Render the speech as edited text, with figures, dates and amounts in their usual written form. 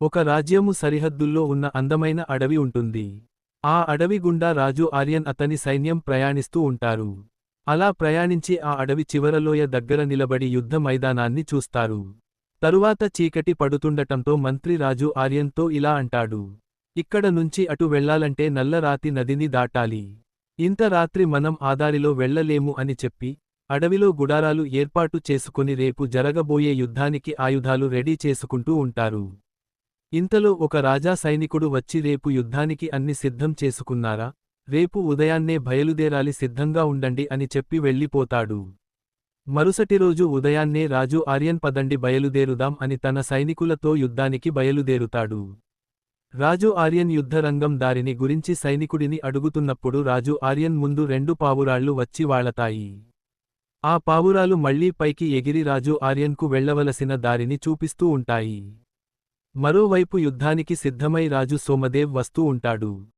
ఒక రాజ్యము సరిహద్దుల్లో ఉన్న అందమైన అడవి ఉంటుంది. ఆ అడవి గుండా రాజు ఆర్యన్ అతని సైన్యం ప్రయాణిస్తూ ఉంటారు. అలా ప్రయాణించి ఆ అడవి చివరలోయ దగ్గర నిలబడి యుద్ధ మైదానాన్ని చూస్తారు. తరువాత చీకటి పడుతుండటంతో మంత్రి రాజు ఆర్యన్తో ఇలా అంటాడు. ఇక్కడ నుంచి అటు వెళ్లాలంటే నల్లరాతి నదిని దాటాలి. ఇంత రాత్రి మనం ఆ దారిలో వెళ్లలేము అని చెప్పి, అడవిలో గుడారాలు ఏర్పాటు చేసుకుని రేపు జరగబోయే యుద్ధానికి ఆయుధాలు రెడీ చేసుకుంటూ ఉంటారు. ఇంతలో ఒక రాజా సైనికుడు వచ్చి రేపు యుద్ధానికి అన్ని సిద్ధం చేసుకున్నారా? రేపు ఉదయాన్నే బయలుదేరాలి, సిద్ధంగా ఉండండి అని చెప్పి వెళ్ళిపోతాడు. మరుసటి రోజు ఉదయాన్నే రాజు ఆర్యన్ పదండి బయలుదేరుదాం అని తన సైనికులతో యుద్ధానికి బయలుదేరుతాడు. రాజు ఆర్యన్ యుద్ధరంగం దారిని గురించి సైనికుడిని అడుగుతున్నప్పుడు రాజు ఆర్యన్ ముందు 2 పావురాళ్లు వచ్చి వాళ్లతాయి. ఆ పావురాలు మళ్లీ పైకి ఎగిరి రాజు ఆర్యన్కు వెళ్లవలసిన దారిని చూపిస్తూ ఉంటాయి. మరోవైపు యుద్ధానికి సిద్ధమై రాజు సోమదేవ్ వస్తూ ఉంటాడు.